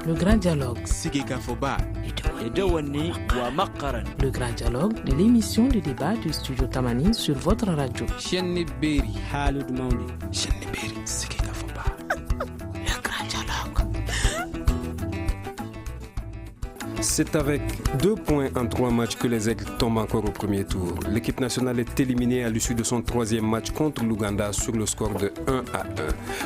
Le grand dialogue. Le grand dialogue de l'émission de débat du studio Tamani sur votre radio. Le grand dialogue. C'est avec 2 points en 3 matchs que les Aigles tombent encore au premier tour. L'équipe nationale est éliminée à l'issue de son 3e match contre l'Ouganda sur le score de 1-1.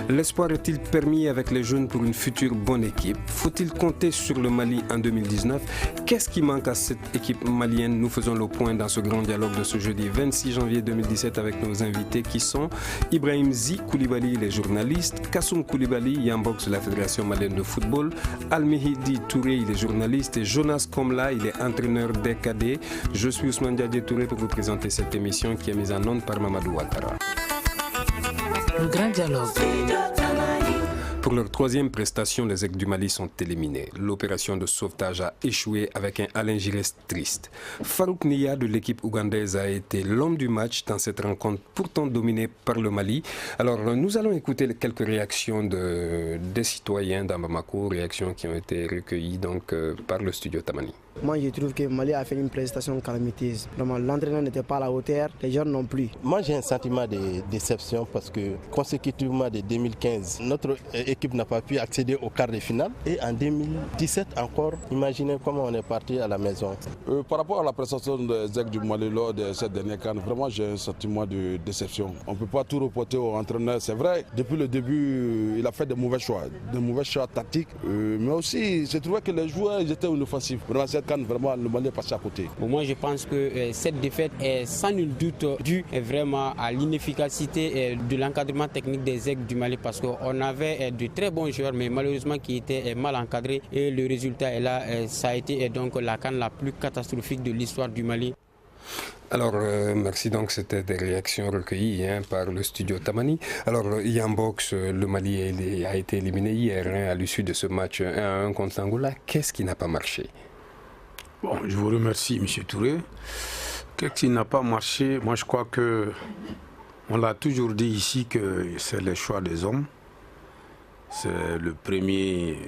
L'espoir est-il permis avec les jeunes pour une future bonne équipe? Faut-il compter sur le Mali en 2019? Qu'est-ce qui manque à cette équipe malienne? Nous faisons le point dans ce grand dialogue de ce jeudi 26 janvier 2017 avec nos invités qui sont Ibrahim Zi Koulibaly, les journalistes, Kassoum Koulibaly, Yambox de la Fédération malienne de football, Al-Mihidi Touré, il est journaliste, et Jonas Komla, il est entraîneur des cadets. Je suis Ousmane Diadje Touré pour vous présenter cette émission qui est mise en onde par Mamadou Ouattara. Le grand dialogue. Pour leur 3e prestation, les Aigles du Mali sont éliminés. L'opération de sauvetage a échoué avec un Alain Giresse triste. Farouk Nia de l'équipe ougandaise a été l'homme du match dans cette rencontre pourtant dominée par le Mali. Alors nous allons écouter quelques réactions des citoyens d'Ambamako, réactions qui ont été recueillies donc, par le studio Tamani. Moi, je trouve que Mali a fait une prestation calamiteuse. Vraiment, l'entraîneur n'était pas à la hauteur, les joueurs non plus. Moi, j'ai un sentiment de déception parce que, consécutivement de 2015, notre équipe n'a pas pu accéder au quart de finale. Et en 2017 encore, imaginez comment on est parti à la maison. Par rapport à la prestation des Aigles du Mali lors de cette dernière CAN, vraiment, j'ai un sentiment de déception. On ne peut pas tout reporter au entraîneur. C'est vrai, depuis le début, il a fait de mauvais choix tactiques. Mais aussi, je trouvais que les joueurs étaient inoffensifs. Vraiment, vraiment, le Mali est passé à côté. Moi, je pense que cette défaite est sans nul doute due vraiment à l'inefficacité de l'encadrement technique des Aigles du Mali parce qu'on avait de très bons joueurs, mais malheureusement qui étaient mal encadrés. Et le résultat est là. Ça a été donc la CAN la plus catastrophique de l'histoire du Mali. Alors, merci. Donc, c'était des réactions recueillies par le studio Tamani. Alors, Yambox, le Mali a été éliminé hier à l'issue de ce match 1-1 contre l'Angola. Qu'est-ce qui n'a pas marché? Bon, je vous remercie, M. Touré. Qu'est-ce qui n'a pas marché? Moi, je crois que on l'a toujours dit ici que c'est le choix des hommes. C'est le premier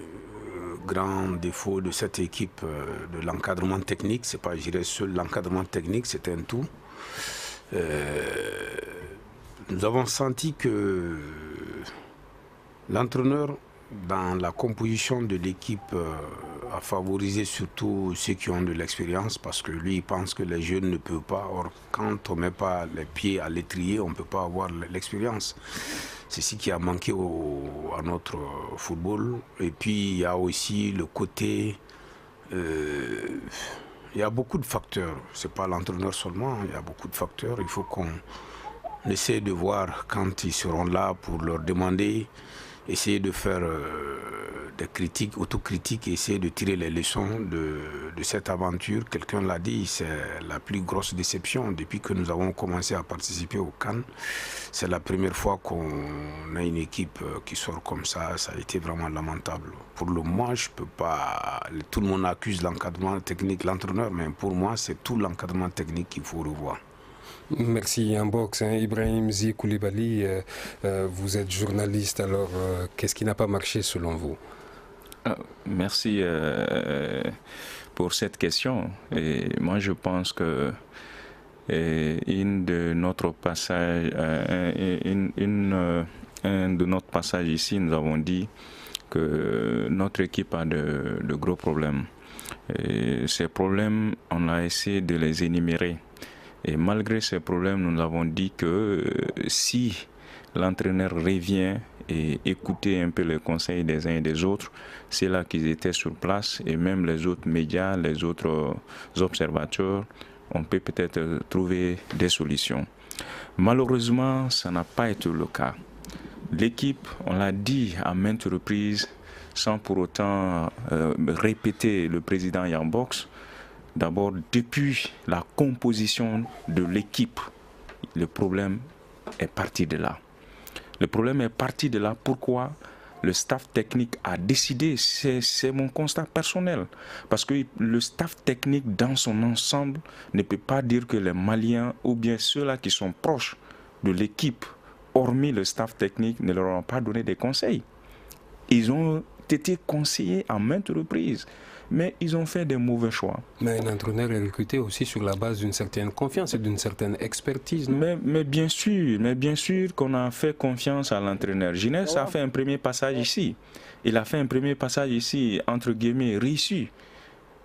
grand défaut de cette équipe, de l'encadrement technique. C'est pas, je dirais, seul l'encadrement technique, c'est un tout. Nous avons senti que l'entraîneur, dans la composition de l'équipe, a favorisé surtout ceux qui ont de l'expérience parce que lui, il pense que les jeunes ne peuvent pas. Or, quand on ne met pas les pieds à l'étrier, on ne peut pas avoir l'expérience. C'est ce qui a manqué à notre football. Et puis, il y a aussi le côté... il y a beaucoup de facteurs. Ce n'est pas l'entraîneur seulement, il y a beaucoup de facteurs. Il faut qu'on essaie de voir quand ils seront là pour leur demander, essayer de faire des critiques, autocritiques, et essayer de tirer les leçons de cette aventure. Quelqu'un l'a dit, c'est la plus grosse déception depuis que nous avons commencé à participer au CAN. C'est la première fois qu'on a une équipe qui sort comme ça. Ça a été vraiment lamentable. Pour le moment, je peux pas... Tout le monde accuse l'encadrement technique, l'entraîneur, mais pour moi, c'est tout l'encadrement technique qu'il faut revoir. Merci Yambox. Ibrahim Zi Koulibaly, vous êtes journaliste, alors qu'est-ce qui n'a pas marché selon vous? Merci pour cette question. Et moi, je pense que un de notre passage ici, nous avons dit que notre équipe a de gros problèmes. Et ces problèmes, on a essayé de les énumérer. Et malgré ces problèmes, nous avons dit que si l'entraîneur revient et écouter un peu les conseils des uns et des autres, c'est là qu'ils étaient sur place, et même les autres médias, les autres observateurs, on peut peut-être trouver des solutions. Malheureusement, ça n'a pas été le cas. L'équipe, on l'a dit à maintes reprises, sans pour autant répéter le président Yambox, d'abord depuis la composition de l'équipe, le problème est parti de là. Le problème est parti de là. Pourquoi? Le staff technique a décidé, c'est mon constat personnel, parce que le staff technique dans son ensemble ne peut pas dire que les Maliens ou bien ceux-là qui sont proches de l'équipe, hormis le staff technique, ne leur ont pas donné des conseils. Ils ont été conseillé à maintes reprises. Mais ils ont fait des mauvais choix. Mais un entraîneur est recruté aussi sur la base d'une certaine confiance et d'une certaine expertise. Mais bien sûr qu'on a fait confiance à l'entraîneur. Gines a fait un premier passage ici. Il a fait un premier passage ici, entre guillemets, réussi.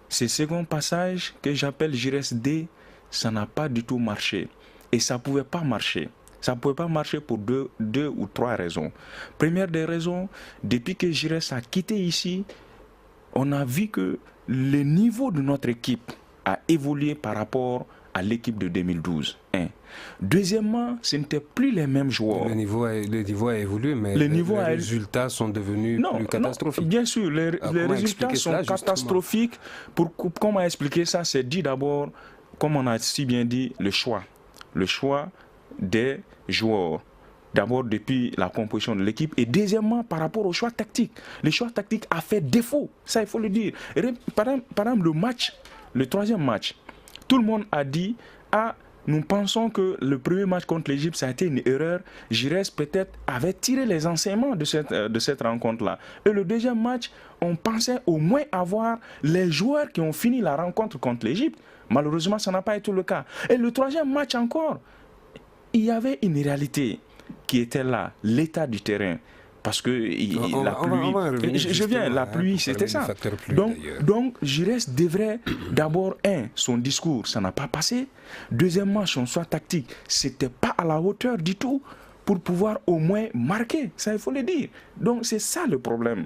Ce second passage que j'appelle Gires D, ça n'a pas du tout marché. Et ça ne pouvait pas marcher. Ça ne pouvait pas marcher pour deux ou trois raisons. Première des raisons, depuis que Gires a quitté ici, on a vu que le niveau de notre équipe a évolué par rapport à l'équipe de 2012. Deuxièmement, ce n'étaient plus les mêmes joueurs. Le niveau a évolué, mais les résultats sont devenus plus catastrophiques. Bien sûr, les résultats sont catastrophiques. Comment expliquer ça? C'est dit d'abord, comme on a si bien dit, le choix. Le choix des joueurs. D'abord depuis la composition de l'équipe et deuxièmement par rapport au choix tactique. Le choix tactique a fait défaut, ça il faut le dire. Par exemple le troisième match, tout le monde a dit nous pensons que le premier match contre l'Égypte ça a été une erreur. Gires peut-être avait tiré les enseignements de cette rencontre-là. Et le deuxième match, on pensait au moins avoir les joueurs qui ont fini la rencontre contre l'Égypte. Malheureusement, ça n'a pas été le cas. Et le troisième match encore, il y avait une réalité qui était là, l'état du terrain. Parce que la pluie, c'était ça. Donc, Gires devrait d'abord, son discours, ça n'a pas passé. Deuxièmement, son choix tactique, c'était pas à la hauteur du tout pour pouvoir au moins marquer. Ça, il faut le dire. Donc, c'est ça le problème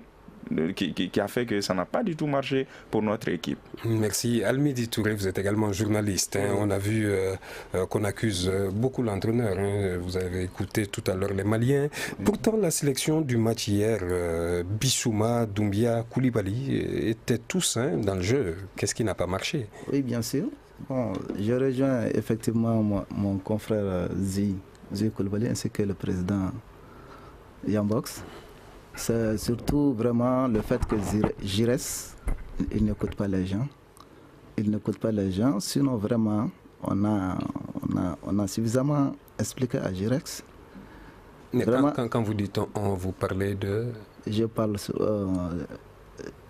qui a fait que ça n'a pas du tout marché pour notre équipe. Merci. Almidi Touré, vous êtes également journaliste. On a vu qu'on accuse beaucoup l'entraîneur. Vous avez écouté tout à l'heure les Maliens. Pourtant, la sélection du match hier, Bissouma, Doumbia, Koulibaly, étaient tous dans le jeu. Qu'est-ce qui n'a pas marché? Oui, bien sûr. Bon, je rejoins effectivement mon confrère Zi Koulibaly ainsi que le président Yambox. C'est surtout vraiment le fait que Gires, il n'écoute pas les gens. Il n'écoute pas les gens. Sinon, vraiment, on a suffisamment expliqué à Gires. Mais quand vous dites on, vous parlez de... Je parle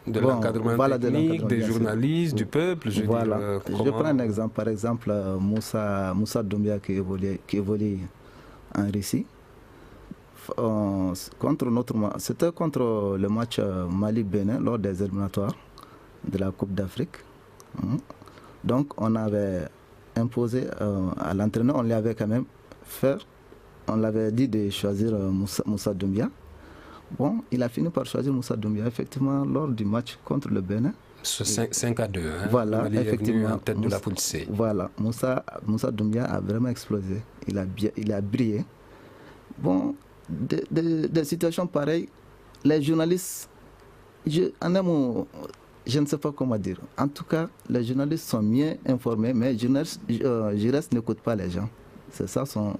de l'encadrement technique, des journalistes, du peuple. Je prends un exemple. Par exemple, Moussa Doumbia qui évolue en Russie. C'était contre le match Mali-Bénin lors des éliminatoires de la Coupe d'Afrique. Donc on avait imposé à l'entraîneur, on lui avait quand même on l'avait dit de choisir Moussa Doumbia. Bon, il a fini par choisir Moussa Doumbia effectivement lors du match contre le Bénin. 5-2. Voilà, Mali effectivement. en tête de la poule C. Voilà, Moussa Doumbia a vraiment explosé. Il a brillé. Bon, des situations pareilles, les journalistes, je ne sais pas comment dire. En tout cas, les journalistes sont bien informés, mais Gires n'écoute pas les gens. C'est ça son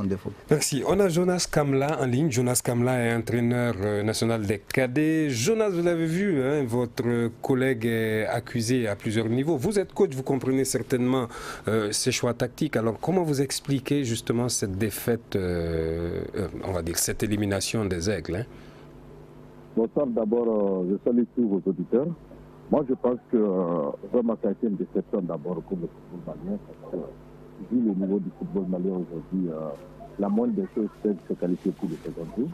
défaut. Merci. On a Jonas Kamla en ligne. Jonas Kamla est entraîneur national des cadets. Jonas, vous l'avez vu, votre collègue est accusé à plusieurs niveaux. Vous êtes coach, vous comprenez certainement ses choix tactiques. Alors, comment vous expliquez justement cette défaite, on va dire cette élimination des Aigles? Bonsoir, d'abord, je salue tous vos auditeurs. Moi, je pense que vraiment ça a été une déception d'abord pour le football malien. Parce que, vu le niveau du football malien aujourd'hui, la moindre des choses, c'est de se qualifier pour le second tour.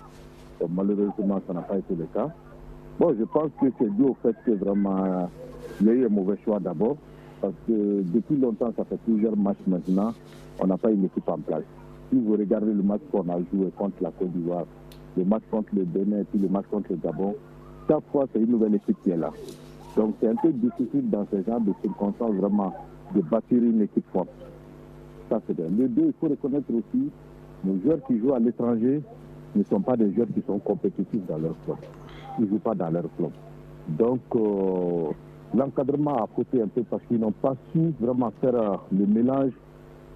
Donc, malheureusement, ça n'a pas été le cas. Bon, je pense que c'est dû au fait que vraiment, il y a eu un mauvais choix d'abord. Parce que depuis longtemps, ça fait plusieurs matchs maintenant, on n'a pas une équipe en place. Si vous regardez le match qu'on a joué contre la Côte d'Ivoire, le match contre le Bénin et puis le match contre le Gabon, chaque fois, c'est une nouvelle équipe qui est là. Donc, c'est un peu difficile dans ce genre de circonstances vraiment de bâtir une équipe forte. Ça, c'est bien. Le deux, il faut reconnaître aussi, les joueurs qui jouent à l'étranger ne sont pas des joueurs qui sont compétitifs dans leur club. Ils ne jouent pas dans leur club. Donc, l'encadrement a coûté un peu parce qu'ils n'ont pas su vraiment faire le mélange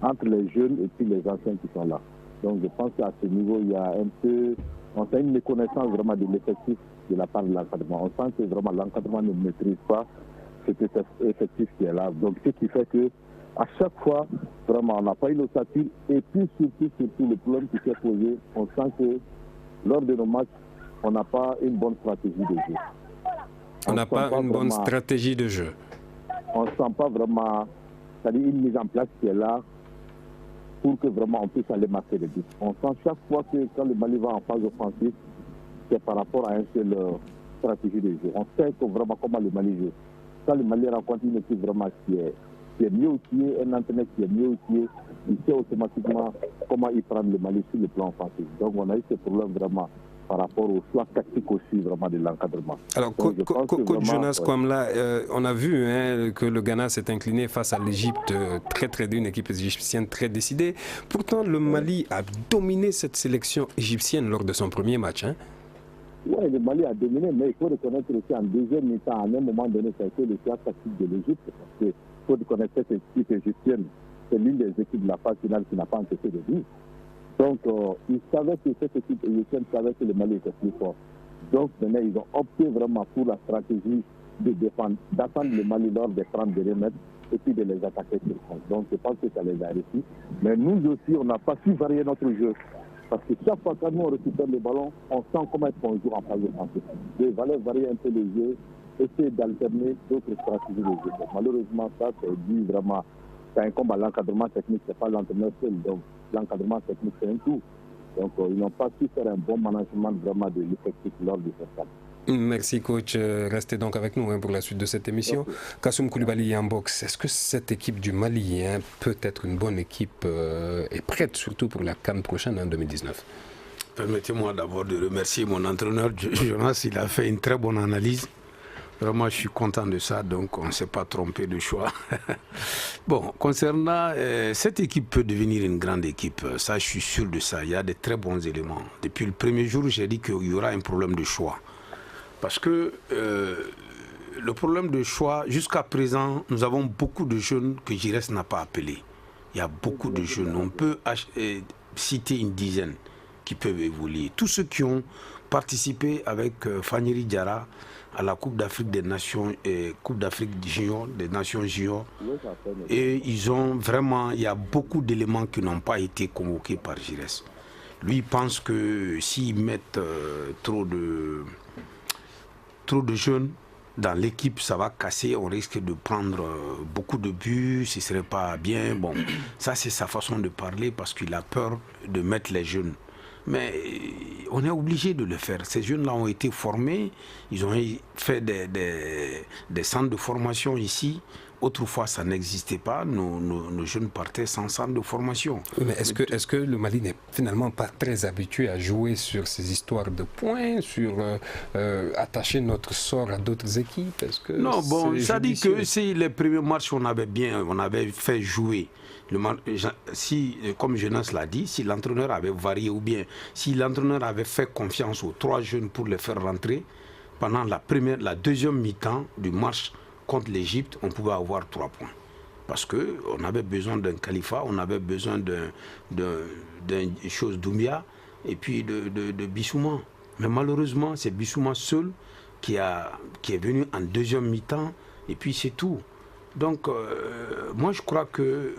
entre les jeunes et puis les anciens qui sont là. Donc, je pense qu'à ce niveau, il y a un peu... On a une méconnaissance vraiment de l'effectif de la part de l'encadrement. On sent que vraiment l'encadrement ne maîtrise pas cet effectif qui est là. Donc, ce qui fait que à chaque fois, vraiment, on n'a pas une ossature. Et puis, surtout, le problème qui s'est posé, on sent que lors de nos matchs, on n'a pas une bonne stratégie de jeu. On n'a pas une bonne stratégie de jeu. On ne sent pas vraiment, c'est-à-dire une mise en place qui est là pour que vraiment on puisse aller marquer des buts. On sent chaque fois que quand le Mali va en phase offensive, c'est par rapport à une seule stratégie de jeu. On sait que vraiment comment le Mali joue. Quand le Mali rencontre une équipe vraiment qui est mieux outillée, un entraîneur qui est mieux outillé, il sait automatiquement comment il prend le Mali sur le plan offensif. Donc on a eu ce problème vraiment par rapport au choix tactique aussi vraiment de l'encadrement. Alors, coach Jonas Kwamla, on a vu que le Ghana s'est incliné face à l'Égypte, une équipe égyptienne très décidée. Pourtant, le Mali a dominé cette sélection égyptienne lors de son premier match. Oui, le Mali a dominé, mais il faut reconnaître aussi en deuxième mi-temps, à un moment donné, ça a été le choix tactique de l'Égypte, parce qu'il faut reconnaître cette équipe égyptienne, c'est l'une des équipes de la phase finale qui n'a pas encaissé de but. Donc, ils savaient que cette équipe égyptienne savait que le Mali était plus fort. Donc, maintenant, ils ont opté vraiment pour la stratégie de défendre, d'attendre le Mali lors des 30 derniers mètres et puis de les attaquer sur compte. Donc, je pense que ça les a réussi. Mais nous aussi, on n'a pas su varier notre jeu. Parce que chaque fois que nous on récupère le ballon, on sent comment est-ce qu'on joue en phase offensive. Il fallait varier un peu le jeu, essayer d'alterner d'autres stratégies de jeu. Donc, malheureusement, ça, c'est dû vraiment, c'est un combat. L'encadrement technique, c'est pas l'entraîneur seul. Donc, l'encadrement technique, c'est un tout. Donc, ils n'ont pas su faire un bon management vraiment de l'effectif lors de cette phase. Merci coach, restez donc avec nous pour la suite de cette émission. Kassoum Koulibaly Yambox, est-ce que cette équipe du Mali peut être une bonne équipe et prête surtout pour la CAN prochaine en 2019? Permettez-moi d'abord de remercier mon entraîneur Jonas, il a fait une très bonne analyse. Vraiment, je suis content de ça, donc on ne s'est pas trompé de choix. Bon, concernant cette équipe peut devenir une grande équipe, ça je suis sûr de ça, il y a de très bons éléments. Depuis le premier jour, j'ai dit qu'il y aura un problème de choix. Parce que le problème de choix, jusqu'à présent, nous avons beaucoup de jeunes que Giresse n'a pas appelés. Il y a beaucoup de jeunes. On peut citer une dizaine qui peuvent évoluer. Tous ceux qui ont participé avec Fanyeri Diarra à la Coupe d'Afrique des Nations et Coupe d'Afrique junior, des Nations juniors. Et ils ont vraiment, il y a beaucoup d'éléments qui n'ont pas été convoqués par Giresse. Lui, il pense que s'ils mettent trop de jeunes dans l'équipe, ça va casser, on risque de prendre beaucoup de buts, ce ne serait pas bien. Bon, ça c'est sa façon de parler parce qu'il a peur de mettre les jeunes. Mais on est obligé de le faire. Ces jeunes-là ont été formés, ils ont fait des centres de formation ici. Autrefois, ça n'existait pas. Nos jeunes partaient sans centre de formation. Mais est-ce que le Mali n'est finalement pas très habitué à jouer sur ces histoires de points, sur attacher notre sort à d'autres équipes? Non, bon, ça dit que si les premiers matchs, on avait fait jouer. Comme Jonas l'a dit, si l'entraîneur avait varié ou bien si l'entraîneur avait fait confiance aux 3 jeunes pour les faire rentrer, pendant la deuxième mi-temps du match contre l'Égypte, on pouvait avoir 3 points. Parce qu'on avait besoin d'un Khalifa, on avait besoin d'une chose Doumbia et puis de Bissouma. Mais malheureusement, c'est Bissouma seul qui est venu en deuxième mi-temps et puis c'est tout. Donc, moi je crois que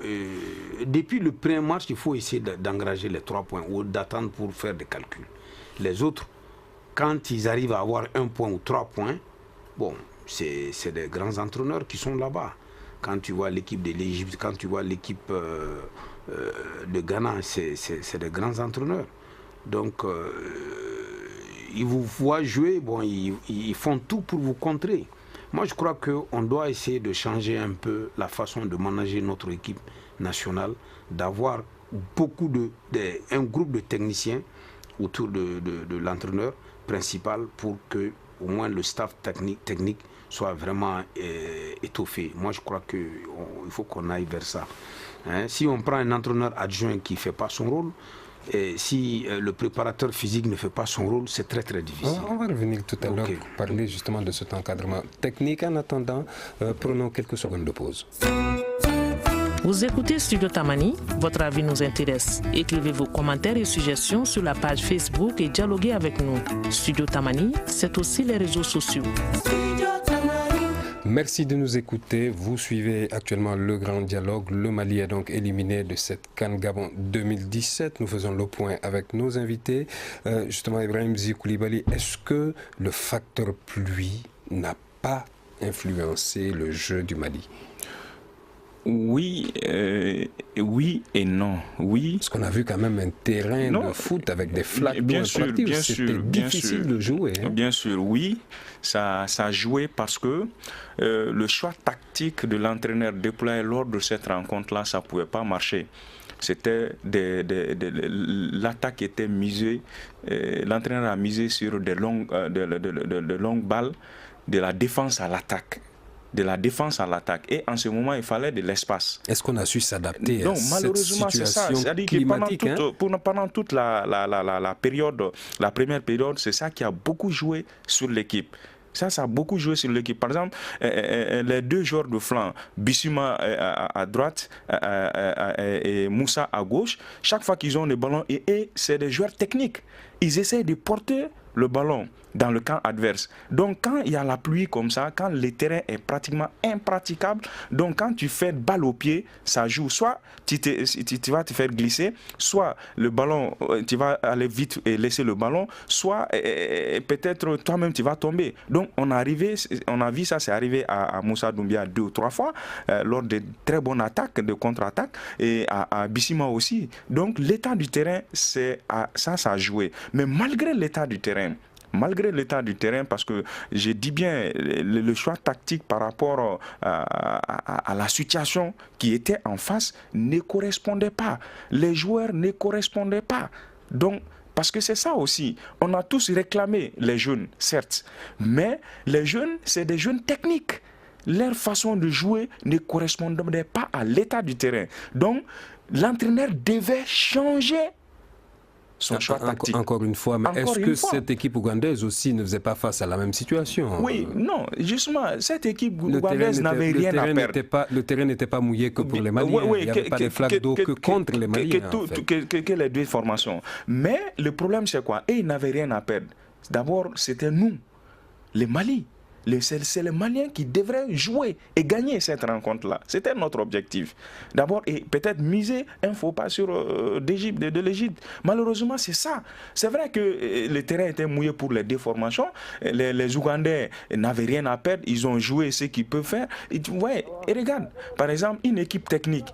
depuis le premier match, il faut essayer d'engager les 3 points ou d'attendre pour faire des calculs. Les autres, quand ils arrivent à avoir 1 point ou 3 points, bon, c'est des grands entraîneurs qui sont là-bas. Quand tu vois l'équipe de l'Égypte, quand tu vois l'équipe de Ghana, c'est des grands entraîneurs. Donc, ils vous voient jouer, bon, ils font tout pour vous contrer. Moi, je crois qu'on doit essayer de changer un peu la façon de manager notre équipe nationale, d'avoir un groupe de techniciens autour de l'entraîneur principal pour que au moins le staff technique soit vraiment étoffé. Moi, je crois qu'il faut qu'on aille vers ça. Si on prend un entraîneur adjoint qui ne fait pas son rôle, et si le préparateur physique ne fait pas son rôle, c'est très très difficile. On va revenir tout à l'heure pour parler justement de cet encadrement technique. En attendant, prenons quelques secondes de pause. Vous écoutez Studio Tamani, votre avis nous intéresse. Écrivez vos commentaires et suggestions sur la page Facebook et dialoguez avec nous. Studio Tamani, c'est aussi les réseaux sociaux. Merci de nous écouter. Vous suivez actuellement le grand dialogue. Le Mali est donc éliminé de cette CAN Gabon 2017. Nous faisons le point avec nos invités. Justement, Ibrahim Zi Koulibaly, est-ce que le facteur pluie n'a pas influencé le jeu du Mali? Oui, oui et non. Oui. Parce qu'on a vu quand même un terrain de foot avec des flaques d'eau attractives. C'était difficile de jouer. Hein. Bien sûr, oui. Ça a joué parce que le choix tactique de l'entraîneur déployé lors de cette rencontre-là, ça ne pouvait pas marcher. C'était l'attaque était misée, l'entraîneur a misé sur de longues balles, de la défense à l'attaque. Et en ce moment, il fallait de l'espace. Est-ce qu'on a su s'adapter à cette situation climatique? Pendant toute la période, la première période, c'est ça qui a beaucoup joué sur l'équipe. Ça a beaucoup joué sur l'équipe. Par exemple, les deux joueurs de flanc, Bissouma à droite et Moussa à gauche, chaque fois qu'ils ont le ballon, et c'est des joueurs techniques. Ils essaient de porter le ballon dans le camp adverse. Donc quand il y a la pluie comme ça, quand le terrain est pratiquement impraticable, donc quand tu fais balle au pied, ça joue. Soit tu vas te faire glisser, soit le ballon, tu vas aller vite et laisser le ballon, soit peut-être toi-même tu vas tomber. Donc on a vu ça, c'est arrivé à Moussa Doumbia 2 ou 3 fois, lors de très bonnes attaques, de contre-attaques, et à Bissima aussi. Donc l'état du terrain, ça a joué. Mais malgré l'état du terrain, parce que je dis bien le choix tactique par rapport à la situation qui était en face ne correspondait pas. Les joueurs ne correspondaient pas. Donc, parce que c'est ça aussi. On a tous réclamé les jeunes, certes. Mais les jeunes, c'est des jeunes techniques. Leur façon de jouer ne correspondait pas à l'état du terrain. Donc, l'entraîneur devait changer son choix tactique. Encore une fois, mais est-ce que cette équipe ougandaise aussi ne faisait pas face à la même situation? Oui, non, justement, cette équipe ougandaise n'avait rien à perdre. Le terrain n'était pas mouillé que pour les Maliens. Il n'y avait pas de flaques d'eau que contre les Maliens. Que les deux formations. Mais le problème, c'est quoi? Et ils n'avaient rien à perdre. D'abord, c'était nous, les Mali. C'est les Maliens qui devraient jouer et gagner cette rencontre-là. C'était notre objectif. D'abord, et peut-être miser un faux pas sur de l'Égypte. Malheureusement, c'est ça. C'est vrai que le terrain était mouillé pour les deux formations. Les Ougandais n'avaient rien à perdre. Ils ont joué ce qu'ils peuvent faire. Et regarde, par exemple, une équipe technique,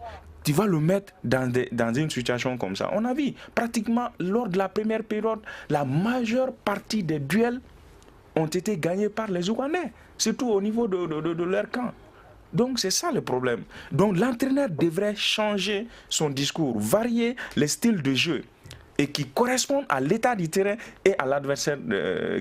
tu vas le mettre dans une situation comme ça. On a vu pratiquement lors de la première période, la majeure partie des duels ont été gagnés par les Ougandais, surtout au niveau de leur camp. Donc c'est ça le problème. Donc l'entraîneur devrait changer son discours, varier les styles de jeu et qui correspondent à l'état du terrain et à l'adversaire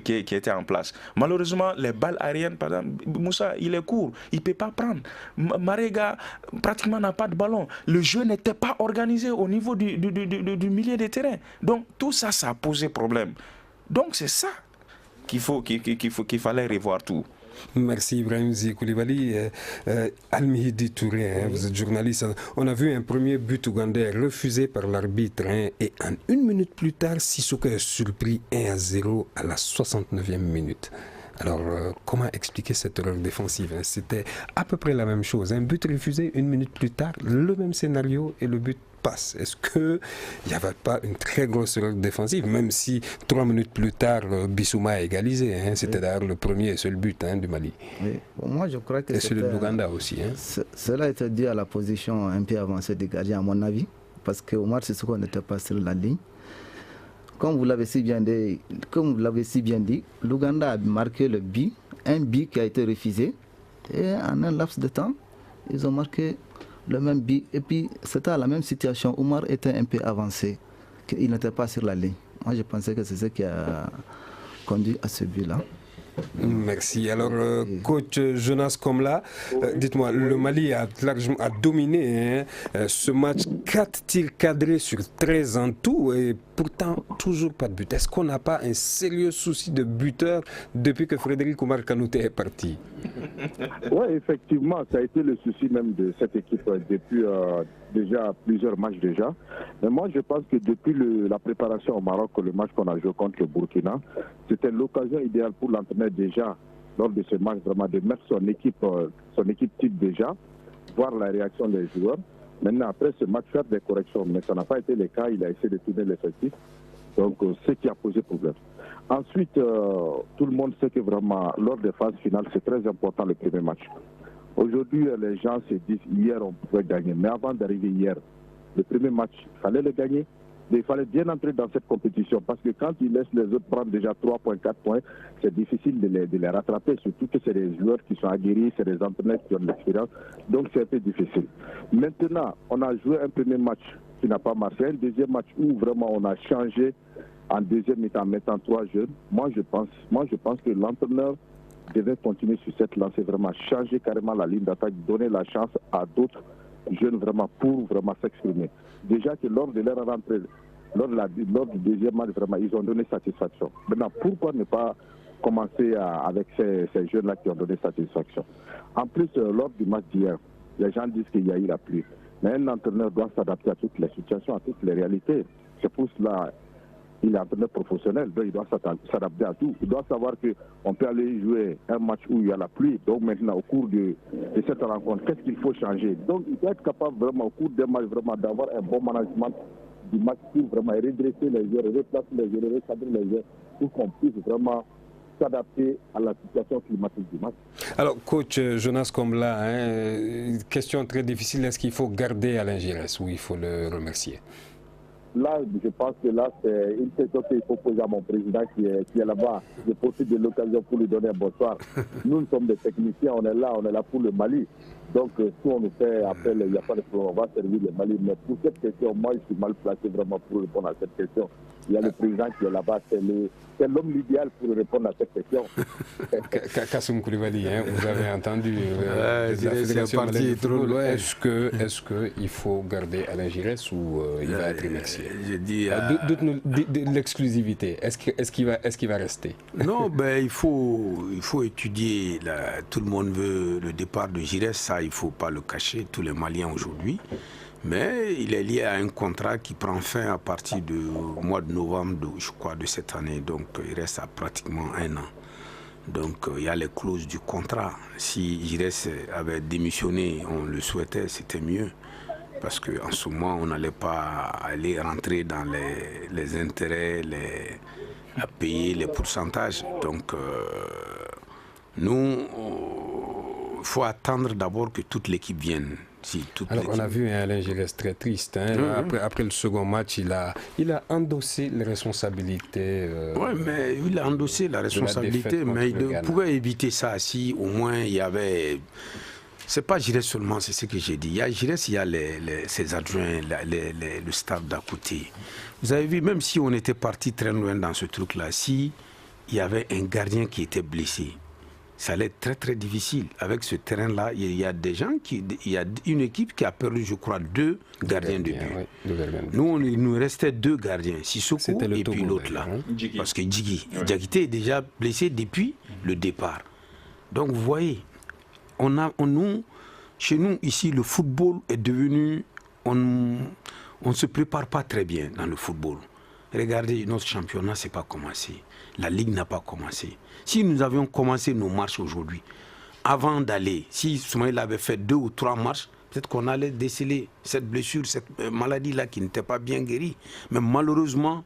qui était en place. Malheureusement, les balles aériennes, par exemple, Moussa, il est court, il ne peut pas prendre. Marega, pratiquement n'a pas de ballon. Le jeu n'était pas organisé au niveau du milieu de terrain. Donc tout ça, ça a posé problème. Donc c'est ça qu'il fallait revoir tout. Merci Ibrahim Zi Koulibaly. Almihidi Touré, vous êtes journaliste. On a vu un premier but ougandais refusé par l'arbitre et en 1 minute plus tard, Sissoko est surpris 1-0 à la 69e minute. Alors, comment expliquer cette erreur défensive? C'était à peu près la même chose. Un but refusé 1 minute plus tard, le même scénario et le but passe. Est-ce qu'il n'y avait pas une très grosse erreur défensive, même si 3 minutes plus tard, Bissouma a égalisé. C'était d'ailleurs le premier et seul but du Mali. Oui. Bon, moi, je crois que et celui de l'Ouganda aussi. Cela était dû à la position un peu avancée des gardiens, à mon avis, parce que Omar Sissoko n'était pas sur la ligne. Comme vous l'avez si bien dit, l'Ouganda a marqué le but, un but qui a été refusé. Et en un laps de temps, ils ont marqué le même but. Et puis, c'était à la même situation. Omar était un peu avancé, qu'il n'était pas sur la ligne. Moi, je pensais que c'est ce qui a conduit à ce but-là. Merci. Alors, coach Jonas Komla, dites-moi, le Mali a largement dominé ce match, 4 tirs cadrés sur 13 en tout, et pourtant toujours pas de but. Est-ce qu'on n'a pas un sérieux souci de buteur depuis que Frédéric Oumar Kanouté est parti? Oui, effectivement, ça a été le souci même de cette équipe depuis déjà plusieurs matchs déjà. Mais moi, je pense que depuis la préparation au Maroc, le match qu'on a joué contre le Burkina, c'était l'occasion idéale pour l'entraîneur déjà lors de ce match, vraiment de mettre son équipe type déjà, voir la réaction des joueurs. Maintenant, après ce match, faire des corrections. Mais ça n'a pas été le cas. Il a essayé de tourner l'effectif. Donc, ce qui a posé problème. Ensuite, tout le monde sait que vraiment, lors des phases finales, c'est très important le premier match. Aujourd'hui, les gens se disent, hier, on pouvait gagner. Mais avant d'arriver hier, le premier match, il fallait le gagner. Mais il fallait bien entrer dans cette compétition. Parce que quand ils laissent les autres prendre déjà 3 points, 4 points, c'est difficile de les rattraper. Surtout que c'est des joueurs qui sont aguerris, c'est des entraîneurs qui ont de l'expérience. Donc, c'est un peu difficile. Maintenant, on a joué un premier match qui n'a pas marché. Un deuxième match où vraiment on a changé en deuxième mi-temps en mettant 3 jeunes. Moi, je pense que l'entraîneur devait continuer sur cette lancée, vraiment changer carrément la ligne d'attaque, donner la chance à d'autres jeunes vraiment pour vraiment s'exprimer. Déjà que lors de leur rentrée, lors du deuxième match, vraiment, ils ont donné satisfaction. Maintenant, pourquoi ne pas commencer avec ces jeunes-là qui ont donné satisfaction? En plus, lors du match d'hier, les gens disent qu'il y a eu la pluie. Mais un entraîneur doit s'adapter à toutes les situations, à toutes les réalités. C'est pour cela qu'il est entraîneur professionnel, donc il doit s'adapter à tout. Il doit savoir qu'on peut aller jouer un match où il y a la pluie. Donc maintenant, au cours de cette rencontre, qu'est-ce qu'il faut changer? Donc il doit être capable vraiment, au cours d'un match, vraiment d'avoir un bon management du match pour vraiment redresser les joueurs, replacer les joueurs, recadrer les joueurs, pour qu'on puisse vraiment s'adapter à la situation climatique du match. Alors, coach Jonas Komla, question très difficile, est-ce qu'il faut garder Alain Giresse ou il faut le remercier? Là, je pense que là, c'est une question qu'il faut poser à mon président qui est là-bas. Je profite de l'occasion pour lui donner un bonsoir. Nous sommes des techniciens, on est là pour le Mali. Donc, si on nous fait appel, il n'y a pas de problème, on va servir le Mali. Mais pour cette question, moi, je suis mal placé vraiment pour répondre à cette question. Il y a le président qui est là-bas, c'est l'homme idéal pour répondre à cette question. Kassoum Koulibaly, vous avez entendu est-ce qu'il faut garder Alain Giresse ou il va être remercié? Dites-nous l'exclusivité, est-ce qu'il va rester? Non, il faut étudier, tout le monde veut le départ de Giresse, ça il ne faut pas le cacher, tous les Maliens aujourd'hui. Mais il est lié à un contrat qui prend fin à partir du mois de novembre, je crois, de cette année. Donc, il reste à pratiquement 1 an. Donc, il y a les clauses du contrat. Si Giresse avait démissionné, on le souhaitait, c'était mieux. Parce qu'en ce moment, on n'allait pas aller rentrer dans les intérêts, à payer les pourcentages. Donc, nous, il faut attendre d'abord que toute l'équipe vienne. Alors on a vu Alain Giresse très triste. Après le second match, il a endossé les responsabilités. Oui, mais il a endossé la responsabilité, mais il pouvait éviter ça si au moins il y avait... C'est pas Giresse seulement, c'est ce que j'ai dit. Il y a Giresse, il y a ses adjoints, le staff d'à côté. Vous avez vu, même si on était parti très loin dans ce truc-là, si il y avait un gardien qui était blessé, ça allait être très très difficile. Avec ce terrain-là, il y a des gens il y a une équipe qui a perdu, je crois, 2 gardiens de but. Nous, il nous restait 2 gardiens, Sissoko et puis l'autre là. Parce que Djagité est déjà blessé depuis le départ. Donc vous voyez, chez nous ici, le football est devenu, on ne se prépare pas très bien dans le football. Regardez, notre championnat, c'est pas commencé. La Ligue n'a pas commencé. Si nous avions commencé nos marches aujourd'hui, avant d'aller, si Soumaïla avait fait 2 ou 3 marches, peut-être qu'on allait déceler cette blessure, cette maladie-là qui n'était pas bien guérie. Mais malheureusement,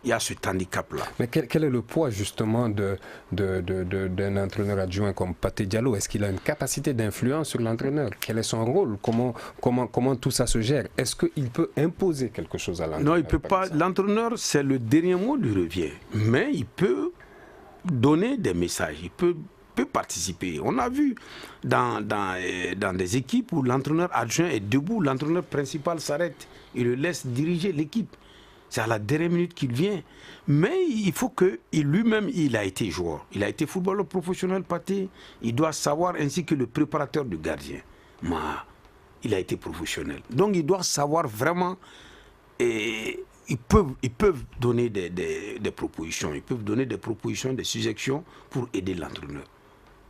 il y a cet handicap-là. Mais quel est le poids justement d'un entraîneur adjoint comme Pathé Diallo? Est-ce qu'il a une capacité d'influence sur l'entraîneur? Quel est son rôle? Comment tout ça se gère? Est-ce qu'il peut imposer quelque chose à l'entraîneur? Non, il ne peut pas. L'entraîneur, c'est le dernier mot lui revient. Mais il peut donner des messages, il peut participer. On a vu dans des équipes où l'entraîneur adjoint est debout, l'entraîneur principal s'arrête, il le laisse diriger l'équipe. C'est à la dernière minute qu'il vient. Mais il faut que lui-même, il a été joueur. Il a été footballeur professionnel, Pathé. Il doit savoir, ainsi que le préparateur du gardien. Mais il a été professionnel. Donc il doit savoir vraiment... Et ils peuvent donner des propositions. Ils peuvent donner des propositions, des suggestions pour aider l'entraîneur.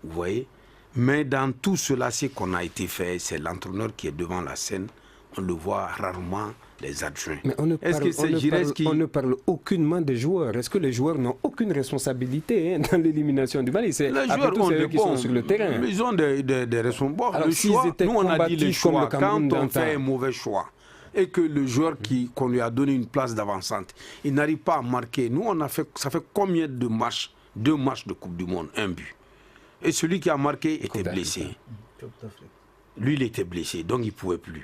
Vous voyez? Mais dans tout cela, ce qu'on a été fait, c'est l'entraîneur qui est devant la scène. On le voit rarement les adjoints. Mais on ne parle aucunement des joueurs. Est-ce que les joueurs n'ont aucune responsabilité dans l'élimination du Mali? Les joueurs ont qui sont sur le terrain. Ils ont des responsabilités. Le choix, nous on a dit le choix. Quand on fait un mauvais choix et que le joueur qu'on lui a donné une place d'avancante, il n'arrive pas à marquer. Nous, ça fait combien de matchs, 2 matchs de Coupe du Monde, 1 but. Et celui qui a marqué était blessé. Lui, il était blessé, donc il ne pouvait plus.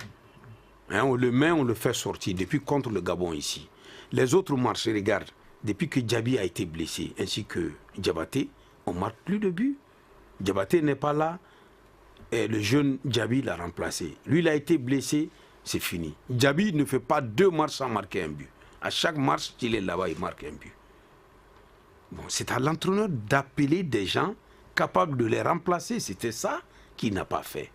Hein, on le met, on le fait sortir depuis contre le Gabon ici. Les autres matchs, regarde, depuis que Djabi a été blessé, ainsi que Diabaté, on ne marque plus de but. Diabaté n'est pas là, et le jeune Djabi l'a remplacé. Lui, il a été blessé, c'est fini. Djabi ne fait pas 2 matchs sans marquer un but. À chaque match qu'il est là-bas, il marque un but. Bon, c'est à l'entraîneur d'appeler des gens capables de les remplacer. C'était ça qu'il n'a pas fait.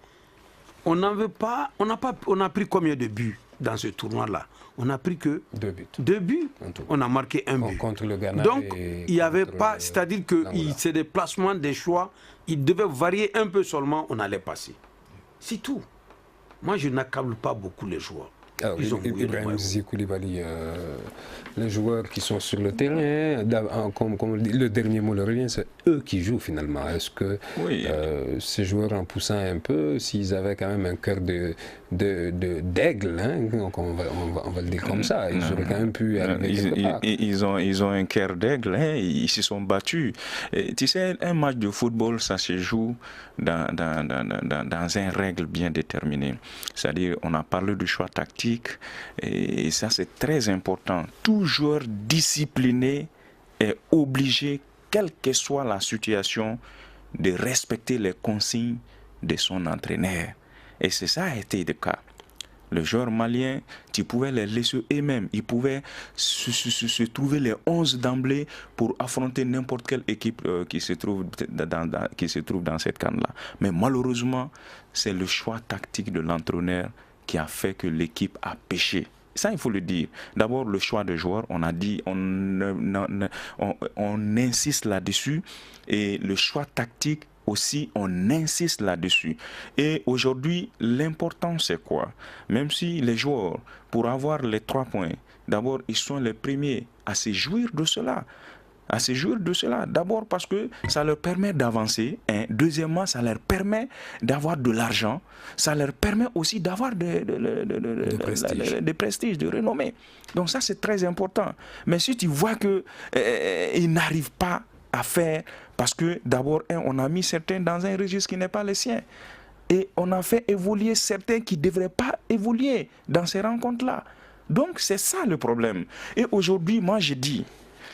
On n'en veut pas. On a pris combien de buts dans ce tournoi-là? On n'a pris que 2 buts. 2 buts. On a marqué 1 but. Contre le Ghana. Donc, il n'y avait pas. C'est-à-dire que c'est des placements, des choix. Ils devaient varier un peu seulement. On allait passer. C'est tout. Moi, je n'accable pas beaucoup les joueurs. Alors, Ibrahim Koulibaly, les joueurs qui sont sur le terrain, comme on dit, le dernier mot leur revient, c'est eux qui jouent finalement. Est-ce que ces joueurs, en poussant un peu, s'ils avaient quand même un cœur d'aigle, hein, donc on va le dire comme ça, ils auraient quand même pu arriver quelque part. Ils ont un cœur d'aigle, hein, ils se sont battus. Et, tu sais, un match de football, ça se joue dans une règle bien déterminée. C'est-à-dire, on a parlé du choix tactique, et ça c'est très important. Tout joueur discipliné est obligé, quelle que soit la situation, de respecter les consignes de son entraîneur. Et c'est ça a été le cas. Les joueurs maliens, tu pouvais les laisser eux-mêmes. Ils pouvaient se trouver les 11 d'emblée pour affronter n'importe quelle équipe qui se trouve dans cette canne-là. Mais malheureusement, c'est le choix tactique de l'entraîneur qui a fait que l'équipe a péché. Ça, il faut le dire. D'abord, le choix de joueurs, on a dit, on insiste là-dessus. Et le choix tactique aussi, on insiste là-dessus. Et aujourd'hui, l'important, c'est quoi? Même si les joueurs, pour avoir les 3 points, d'abord, ils sont les premiers à se jouir de cela. D'abord parce que ça leur permet d'avancer. Deuxièmement, ça leur permet d'avoir de l'argent. Ça leur permet aussi d'avoir de prestige, de renommée. Donc ça, c'est très important. Mais si tu vois qu'ils n'arrivent pas à faire, parce que d'abord, on a mis certains dans un registre qui n'est pas le sien. Et on a fait évoluer certains qui ne devraient pas évoluer dans ces rencontres-là. Donc c'est ça le problème. Et aujourd'hui, moi je dis,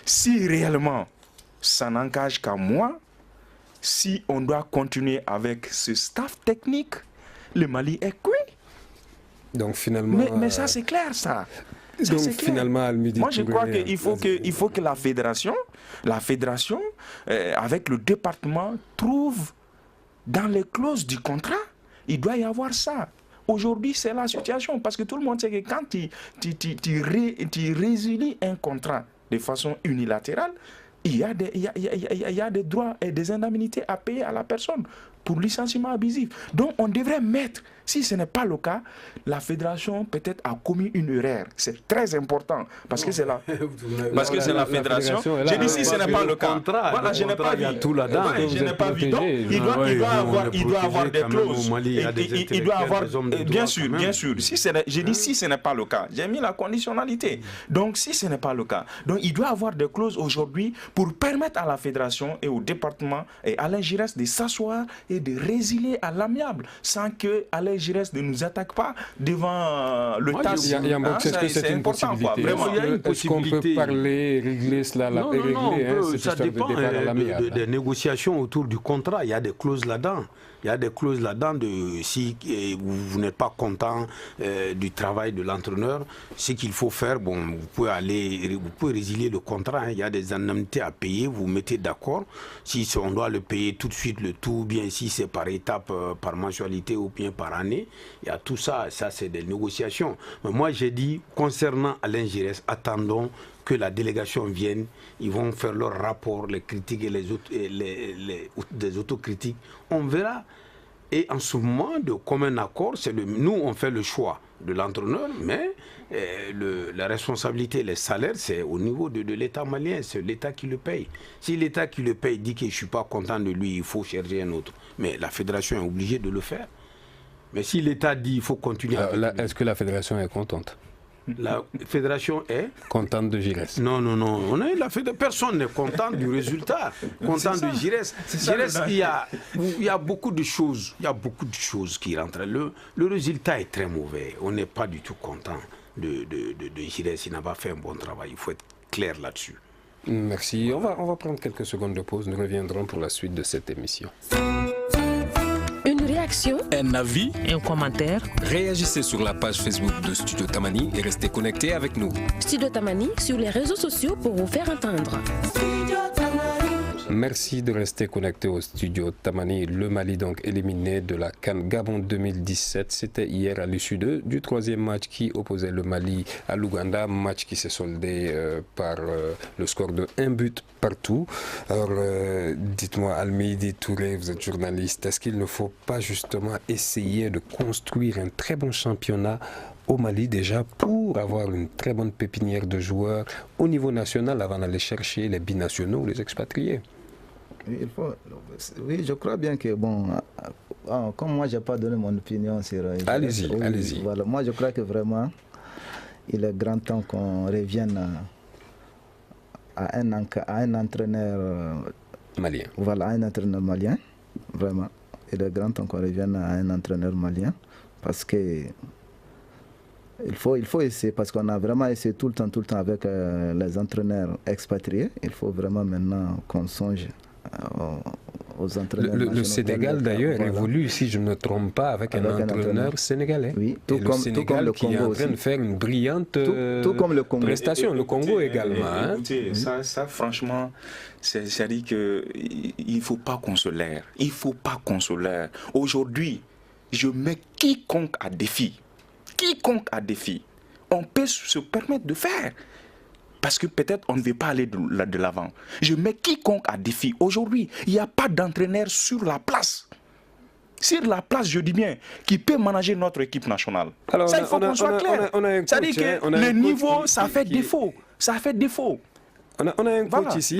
si réellement ça n'engage qu'à moi, si on doit continuer avec ce staff technique, le Mali est cuit. Donc finalement... Mais ça c'est clair ça. Donc finalement, moi je crois qu'il faut que la fédération, avec le département, trouve dans les clauses du contrat, il doit y avoir ça. Aujourd'hui, c'est la situation, parce que tout le monde sait que quand tu résilies un contrat de façon unilatérale, il y a des droits et des indemnités à payer à la personne pour licenciement abusif. Donc on devrait mettre, si ce n'est pas le cas, la fédération peut-être a commis une erreur. C'est très important parce que c'est la fédération. J'ai dit si ce n'est pas le cas. Voilà, je n'ai pas vu. Je n'ai pas vu. Donc il doit avoir des clauses. Il doit avoir, bien sûr. J'ai dit si ce n'est pas le cas. J'ai mis la conditionnalité. Donc si ce n'est pas le cas, donc il doit avoir des clauses aujourd'hui pour permettre à la fédération et au département et à Alain Giresse de s'asseoir et de résilier à l'amiable sans que Alain Giresse ne nous attaque pas devant le TAS. Est-ce que c'est une possibilité? Vraiment, il y a une possibilité. Est-ce qu'on peut parler, régler cela, ça dépend des négociations autour du contrat. Il y a des clauses là-dedans. Il y a des clauses là-dedans de si vous n'êtes pas content du travail de l'entraîneur, ce qu'il faut faire, bon, vous pouvez résilier le contrat. Hein. Il y a des indemnités à payer, vous mettez d'accord. Si on doit le payer tout de suite, le tout, ou bien si c'est par étape, par mensualité ou bien par année, il y a tout ça. Ça, c'est des négociations. Mais moi, j'ai dit, concernant Alain Giresse, attendons que la délégation vienne, ils vont faire leur rapport, les critiques et des autocritiques. On verra. Et en ce moment, de commun accord, nous, on fait le choix de l'entraîneur, mais la responsabilité, les salaires, c'est au niveau de l'État malien, c'est l'État qui le paye. Si l'État qui le paye dit que je ne suis pas content de lui, il faut chercher un autre. Mais la fédération est obligée de le faire. Mais si l'État dit qu'il faut continuer... Est-ce que la fédération est contente? La fédération est contente de Giresse? Non. Personne n'est content du résultat. Content de Giresse. Giresse, il y a beaucoup de choses. Il y a beaucoup de choses qui rentrent. Le résultat est très mauvais. On n'est pas du tout content de Giresse. Il n'a pas fait un bon travail. Il faut être clair là-dessus. Merci. On va prendre quelques secondes de pause. Nous reviendrons pour la suite de cette émission. Une réaction, un avis, un commentaire. Réagissez sur la page Facebook de Studio Tamani et restez connectés avec nous. Studio Tamani sur les réseaux sociaux pour vous faire entendre. Merci de rester connecté au Studio Tamani. Le Mali donc éliminé de la CAN Gabon 2017. C'était hier à l'issue du troisième match qui opposait le Mali à l'Ouganda. Match qui s'est soldé par le score de 1 but partout. Alors dites-moi, Almeida Touré, vous êtes journaliste. Est-ce qu'il ne faut pas justement essayer de construire un très bon championnat au Mali déjà pour avoir une très bonne pépinière de joueurs au niveau national avant d'aller chercher les binationaux ou les expatriés? Oui, je crois bien que, comme moi, je n'ai pas donné mon opinion sur... Allez-y. Voilà, moi, je crois que vraiment, il est grand temps qu'on revienne à un entraîneur malien. Voilà, à un entraîneur malien. Vraiment, il est grand temps qu'on revienne à un entraîneur malien parce que il faut essayer, parce qu'on a vraiment essayé tout le temps avec les entraîneurs expatriés. Il faut vraiment maintenant qu'on songe aux entraîneurs. Le Sénégal d'ailleurs évolue, si je ne me trompe pas, avec un entraîneur sénégalais. Oui, tout comme le Congo qui est en train de faire une brillante prestation. Le Congo également. Écoutez, ça franchement, c'est-à-dire qu'il ne faut pas qu'on se l'aire. Il ne faut pas qu'on se l'aire. Aujourd'hui, je mets quiconque à défi. On peut se permettre de faire. Parce que peut-être on ne veut pas aller de l'avant. Je mets quiconque à défi. Aujourd'hui, il n'y a pas d'entraîneur sur la place. Sur la place, je dis bien, qui peut manager notre équipe nationale. Alors, ça, il faut qu'on soit clair. C'est-à-dire que le niveau, ça fait défaut. Ça fait défaut. On a un coach ici,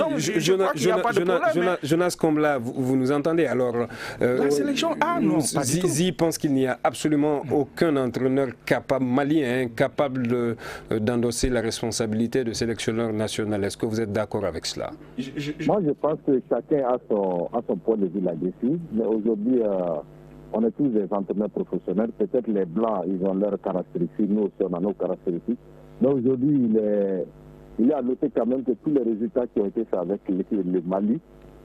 Jonas Kombla, vous nous entendez? Alors, la sélection, non, pas du tout. Zizi pense qu'il n'y a absolument aucun entraîneur capable, malien, capable d'endosser la responsabilité de sélectionneur national. Est-ce que vous êtes d'accord avec cela? Moi, je pense que chacun a son point de vue là-dessus. Mais aujourd'hui, on est tous des entraîneurs professionnels. Peut-être les Blancs, ils ont leurs caractéristiques, nous aussi, on a nos caractéristiques. Mais aujourd'hui, il est à noter quand même que tous les résultats qui ont été faits avec le Mali,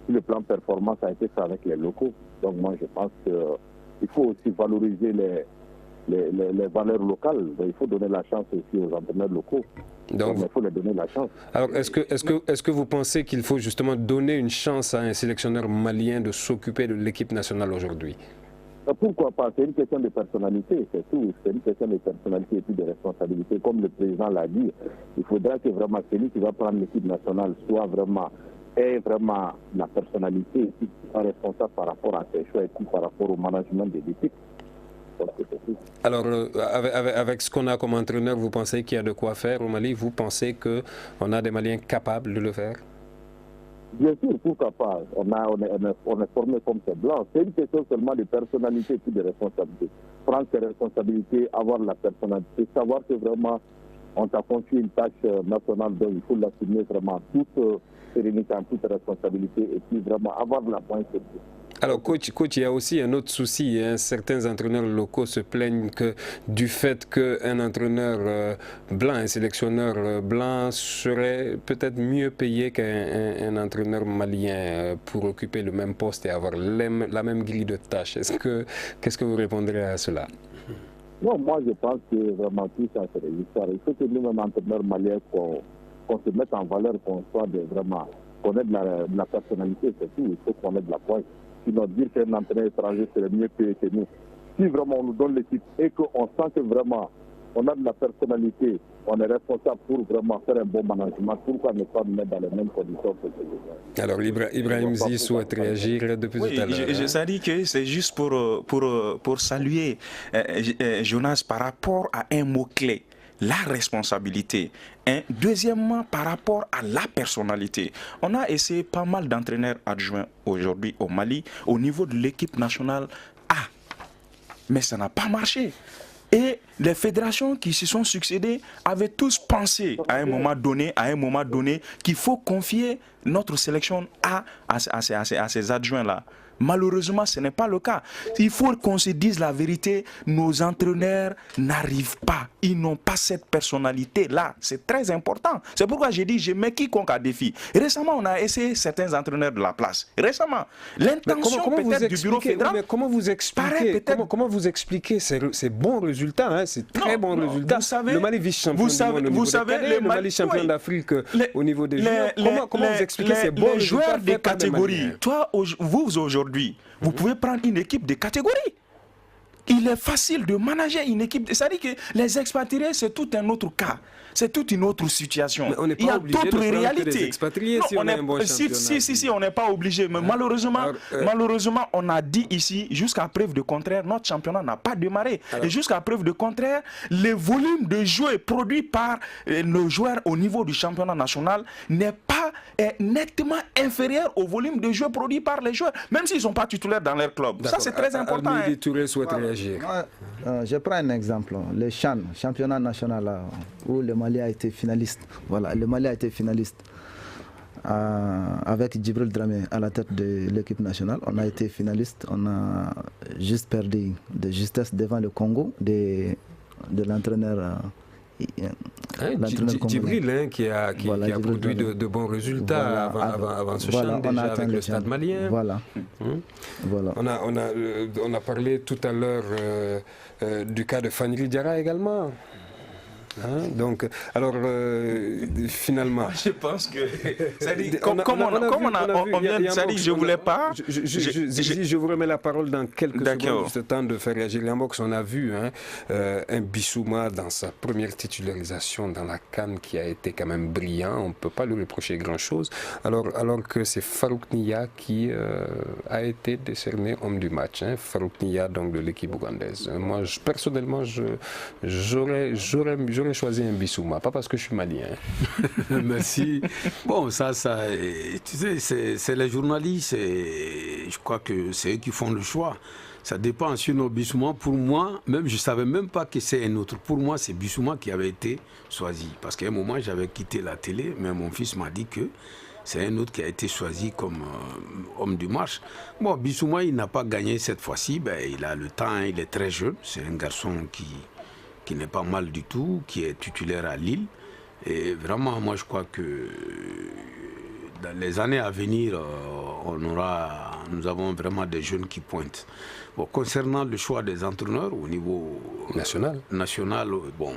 tout le plan performance a été fait avec les locaux. Donc moi je pense qu'il faut aussi valoriser les valeurs locales. Il faut donner la chance aussi aux entraîneurs locaux. Donc il faut leur donner la chance. Alors est-ce que vous pensez qu'il faut justement donner une chance à un sélectionneur malien de s'occuper de l'équipe nationale aujourd'hui? Pourquoi pas? C'est une question de personnalité, c'est tout. C'est une question de personnalité et puis de responsabilité. Comme le président l'a dit, il faudra que vraiment celui qui va prendre l'équipe nationale ait vraiment la personnalité et puis soit responsable par rapport à ses choix et puis par rapport au management de l'équipe. Alors, avec ce qu'on a comme entraîneur, vous pensez qu'il y a de quoi faire au Mali? Vous pensez qu'on a des Maliens capables de le faire? Bien sûr, pourquoi pas. On est formé comme ces Blancs. C'est une question seulement de personnalité et de responsabilité. Prendre ses responsabilités, avoir la personnalité, savoir que vraiment on t'a confié une tâche nationale, donc il faut l'assumer vraiment en toute sérénité, en toute responsabilité et puis vraiment avoir la pointe. Alors coach, il y a aussi un autre souci. Certains entraîneurs locaux se plaignent du fait qu'un entraîneur blanc, un sélectionneur blanc serait peut-être mieux payé qu'un entraîneur malien pour occuper le même poste et avoir la même grille de tâches. Qu'est-ce que vous répondrez à cela? Non, moi je pense que vraiment tout ça c'est l'histoire. Il faut que nous-mêmes entraîneurs maliens qu'on se mette en valeur, qu'on soit vraiment connaître de la personnalité, c'est tout. Il faut qu'on ait de la pointe. Sinon, dire qu'un entraîneur étranger serait mieux payé que nous. Si vraiment on nous donne l'équipe et qu'on sent que vraiment on a de la personnalité, on est responsable pour vraiment faire un bon management. Pourquoi ne pas nous mettre dans les mêmes conditions que les autres? Alors, Ibrahim Zi souhaite réagir depuis tout à l'heure. Ça dit que c'est juste pour saluer Jonas par rapport à un mot-clé. La responsabilité. Deuxièmement, par rapport à la personnalité. On a essayé pas mal d'entraîneurs adjoints aujourd'hui au Mali, au niveau de l'équipe nationale A. Mais ça n'a pas marché. Et les fédérations qui se sont succédées avaient tous pensé à un moment donné, qu'il faut confier notre sélection A à ces adjoints-là. Malheureusement, ce n'est pas le cas. Il faut qu'on se dise la vérité. Nos entraîneurs n'arrivent pas. Ils n'ont pas cette personnalité-là. C'est très important. C'est pourquoi j'ai dit, je mets quiconque à défi. Récemment, on a essayé certains entraîneurs de la place. Récemment. L'intention peut-être du bureau fédéral... Mais comment vous expliquez ces bons résultats, hein, ces très bons résultats? Vous savez, le Mali vice-champion le Mali champion d'Afrique au niveau des joueurs. Comment vous expliquez ces bons résultats? Les joueurs des catégories. Toi, vous aujourd'hui, vous pouvez prendre une équipe de catégorie. Il est facile de manager une équipe. C'est-à-dire que les expatriés, c'est tout un autre cas. C'est toute une autre situation. Il y a d'autres réalités. Si, on n'est pas obligé. Mais malheureusement, on a dit ici, jusqu'à preuve de contraire, notre championnat n'a pas démarré. Et jusqu'à preuve de contraire, le volume de jeux produits par nos joueurs au niveau du championnat national n'est pas nettement inférieur au volume de jeux produits par les joueurs, même s'ils ne sont pas titulaires dans leur club. Ça, c'est très important. Touré souhaite réagir. Je prends un exemple. Le CHAN, championnat national, où le Mali a été finaliste. Voilà, le Mali a été finaliste avec Djibril Dramé à la tête de l'équipe nationale. On a été finaliste, on a juste perdu de justesse devant le Congo de l'entraîneur. Djibril, qui a produit de bons résultats avant ce CHAN, déjà avec le Stade malien. Voilà. On a parlé tout à l'heure du cas de Fanny Diarra également. Hein? Donc, alors, finalement... Je pense que... je voulais pas... Je vous remets la parole dans quelques secondes, juste temps de faire réagir Yambox. On a vu un Bissouma dans sa première titularisation dans la CAN qui a été quand même brillant. On ne peut pas lui reprocher grand-chose. Alors que c'est Farouk Nia qui a été décerné homme du match. Hein? Farouk Nia, donc de l'équipe ougandaise. Moi, personnellement, j'aurais choisi un Bissouma, pas parce que je suis malien. Merci. Bon, ça, tu sais, c'est les journalistes, je crois que c'est eux qui font le choix. Ça dépend sur nos Bissouma. Pour moi, même je ne savais même pas que c'est un autre. Pour moi, c'est Bissouma qui avait été choisi. Parce qu'à un moment, j'avais quitté la télé, mais mon fils m'a dit que c'est un autre qui a été choisi comme homme du match. Bon, Bissouma, il n'a pas gagné cette fois-ci. Ben, il a le temps, il est très jeune. C'est un garçon qui n'est pas mal du tout, qui est titulaire à Lille. Et vraiment, moi, je crois que dans les années à venir, nous avons vraiment des jeunes qui pointent. Bon, concernant le choix des entraîneurs au niveau national, bon,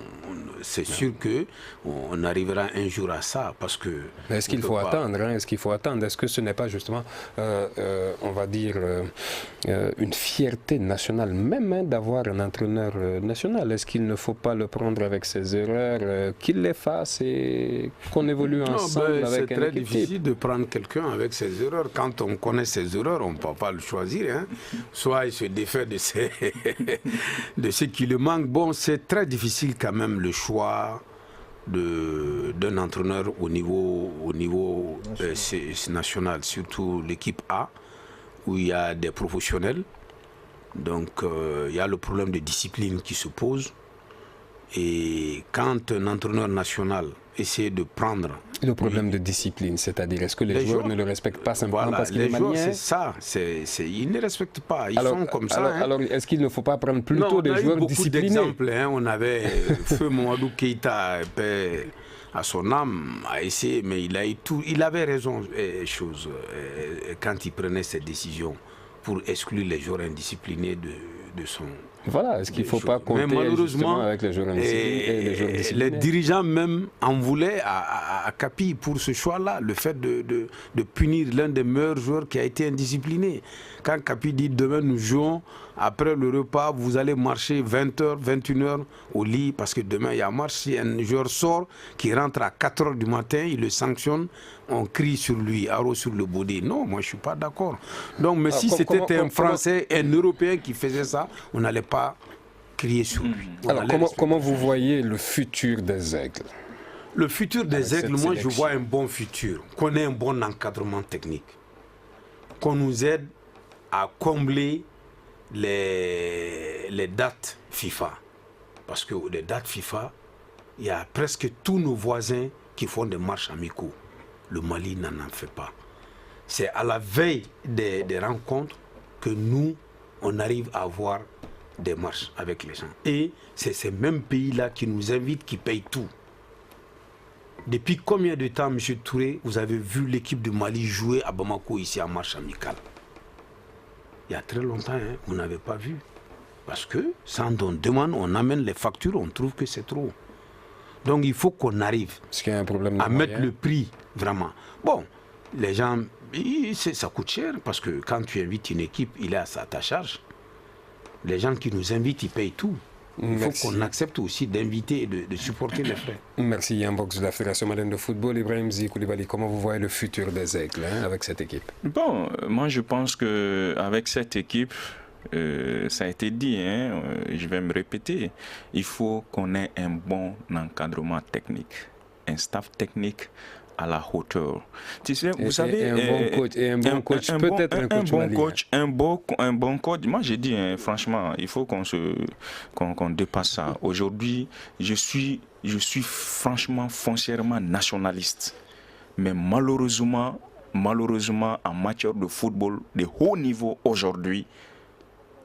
c'est sûr qu'on arrivera un jour à ça, parce que... Mais est-ce qu'il faut attendre? Est-ce qu'il faut attendre? Est-ce que ce n'est pas justement, on va dire, une fierté nationale même d'avoir un entraîneur national? Est-ce qu'il ne faut pas le prendre avec ses erreurs, qu'il les fasse et qu'on évolue ensemble avec un équipe? C'est très difficile de prendre quelqu'un avec ses erreurs. Quand on connaît ses erreurs, on ne peut pas le choisir. Hein. Soit il se défait de ce qui le manque. Bon, c'est très difficile quand même le choix d'un entraîneur au niveau national, surtout l'équipe A, où il y a des professionnels. Donc il y a le problème de discipline qui se pose. Et quand un entraîneur national essaie de prendre... Le problème de discipline, c'est-à-dire, est-ce que les joueurs ne le respectent pas simplement parce qu'il est malien? C'est ça, ils ne respectent pas, ils sont comme ça. Alors, est-ce qu'il ne faut pas prendre plutôt des joueurs disciplinés? D'exemples, hein, on avait Feu Mamadou Keïta, à son âme, a essayé, mais il avait raison quand il prenait cette décision pour exclure les joueurs indisciplinés de Voilà, est-ce qu'il ne faut pas compter malheureusement avec les joueurs indisciplinés et les joueurs disciplinés? Les dirigeants même en voulaient à Capi pour ce choix-là, le fait de punir l'un des meilleurs joueurs qui a été indiscipliné. Quand Capi dit demain nous jouons, après le repas, vous allez marcher 20h, 21h au lit, parce que demain il y a marche. Si un joueur sort, qui rentre à 4h du matin, il le sanctionne, on crie sur lui, arrose sur le body. Non, moi je ne suis pas d'accord. Donc, mais si c'était un Français, un Européen qui faisait ça, on n'allait pas crier sur lui. Alors, comment vous voyez le futur des Aigles? Le futur des Aigles, moi je vois un bon futur, qu'on ait un bon encadrement technique, qu'on nous aide à combler les dates FIFA. Parce que les dates FIFA, il y a presque tous nos voisins qui font des marches amicaux. Le Mali n'en fait pas. C'est à la veille des rencontres que nous, on arrive à avoir des marches avec les gens. Et c'est ces mêmes pays-là qui nous invitent, qui payent tout. Depuis combien de temps, M. Touré, vous avez vu l'équipe du Mali jouer à Bamako ici en marche amicale? Il y a très longtemps, hein, on n'avait pas vu. Parce que, sans on demande, on amène les factures, on trouve que c'est trop. Donc il faut qu'on arrive à mettre le prix, vraiment. Bon, les gens, ça coûte cher, parce que quand tu invites une équipe, il est à ta charge. Les gens qui nous invitent, ils payent tout. Il faut qu'on accepte aussi d'inviter et de supporter les frais. Merci Yann Box de la Fédération malienne de football. Ibrahim Zi Koulibaly, comment vous voyez le futur des Aigles avec cette équipe? Bon, moi je pense qu'avec cette équipe, ça a été dit, je vais me répéter, il faut qu'on ait un bon encadrement technique, un staff technique à la hauteur. Tu sais, vous savez, un bon coach, peut-être un bon coach. Moi, j'ai dit, franchement, il faut qu'on dépasse ça. Aujourd'hui, je suis franchement, foncièrement nationaliste. Mais malheureusement, en matière de football de haut niveau aujourd'hui,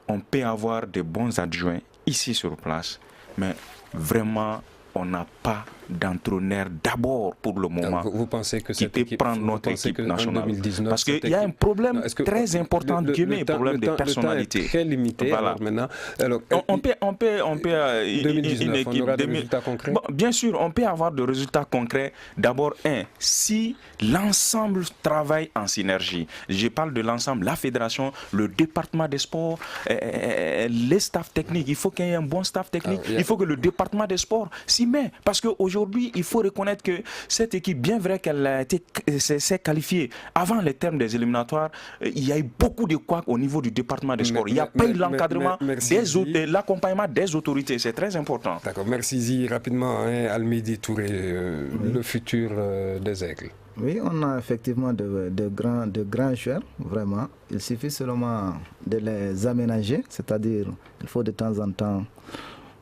on peut avoir de bons adjoints ici sur place, mais vraiment, on n'a pas d'entraîneur d'abord pour le moment. Vous pensez que qui peut prendre notre équipe nationale? Parce qu'il y a un problème très important, un problème de personnalité. Le temps est très limité. Voilà. Alors maintenant, on peut 2019, une équipe. On aura des résultats concrets. Bon, bien sûr, on peut avoir des résultats concrets. D'abord, si l'ensemble travaille en synergie. Je parle de l'ensemble, la fédération, le département des sports, les staffs techniques. Il faut qu'il y ait un bon staff technique. Il faut que le département des sports s'y met. Parce qu'aujourd'hui, il faut reconnaître que cette équipe, bien vrai qu'elle s'est qualifiée avant les termes des éliminatoires, il y a eu beaucoup de couacs au niveau du département des sports. Il n'y a pas eu l'encadrement, l'accompagnement des autorités. C'est très important. D'accord. Merci Zi. Rapidement, Almidi Touré, le futur des Aigles. Oui, on a effectivement de grands joueurs, vraiment. Il suffit seulement de les aménager, c'est-à-dire il faut de temps en temps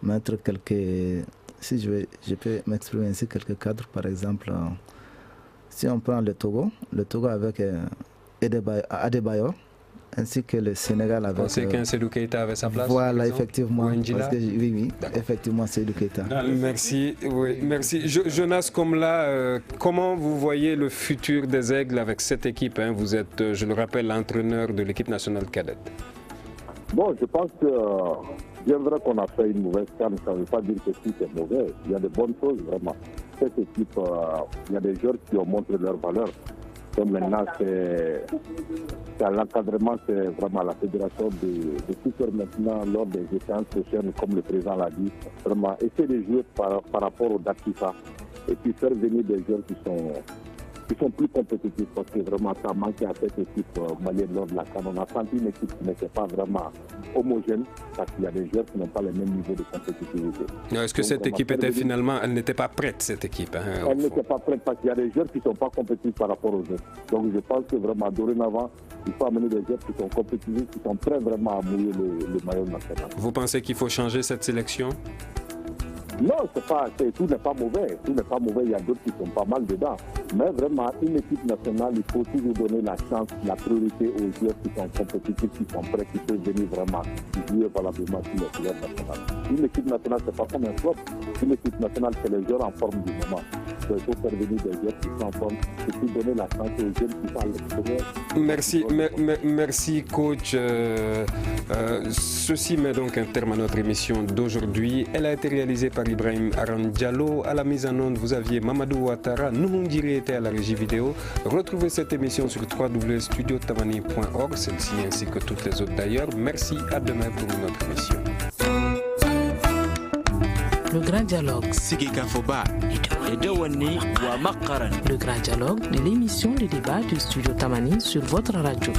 mettre quelques... Si je peux m'exprimer ainsi, quelques cadres, par exemple, si on prend le Togo avec Adebayor, ainsi que le Sénégal avec... On sait qu'un Seydou Keita avait sa place. Voilà, effectivement. Parce que, oui, effectivement, Seydou Keita. Merci. Oui, merci. Jonas Komla, comment vous voyez le futur des Aigles avec cette équipe? Vous êtes, je le rappelle, l'entraîneur de l'équipe nationale cadette. Bon, je pense que bien vrai qu'on a fait une mauvaise CAN, ça ne veut pas dire que tout est mauvais. Il y a de bonnes choses, vraiment. Cette équipe, il y a des joueurs qui ont montré leur valeur. Donc maintenant, c'est à l'encadrement, c'est vraiment la fédération de tout faire maintenant lors des échéances prochaines, comme le président l'a dit. Vraiment, essayer de jouer par rapport aux dates FIFA et puis faire venir des joueurs qui sont plus compétitifs, parce que vraiment ça manquait à cette équipe malienne lors de la CAN. On a senti une équipe qui n'était pas vraiment homogène, parce qu'il y a des joueurs qui n'ont pas le même niveau de compétitivité. Est-ce que cette équipe était finalement, elle n'était pas prête, cette équipe? Elle n'était pas prête parce qu'il y a des joueurs qui ne sont pas compétitifs par rapport aux autres. Donc je pense que vraiment dorénavant, il faut amener des joueurs qui sont compétitifs, qui sont prêts vraiment à mouiller le maillot national. Vous pensez qu'il faut changer cette sélection? Non, tout n'est pas mauvais. Tout n'est pas mauvais. Il y a d'autres qui sont pas mal dedans. Mais vraiment, une équipe nationale, il faut toujours donner la chance, la priorité aux joueurs qui sont compétitifs, qui sont prêts, qui peuvent venir vraiment jouer valablement sur les couleurs nationales. Une équipe nationale, c'est pas comme un club. Une équipe nationale, c'est les joueurs en forme du moment. il faut faire venir des jeunes qui sont en forme et puis donner la chance aux jeunes qui sont à l'extérieur. Merci coach. Ceci met donc un terme à notre émission d'aujourd'hui. Elle a été réalisée par Ibrahim Aran Diallo. À la mise en onde, vous aviez Mamadou Ouattara. Nouhoundiri était à la régie vidéo. Retrouvez cette émission sur www.studiotamani.org, celle-ci ainsi que toutes les autres d'ailleurs. Merci, à demain pour une autre émission. Le grand dialogue. Le grand dialogue de l'émission de débat du Studio Tamani sur votre radio.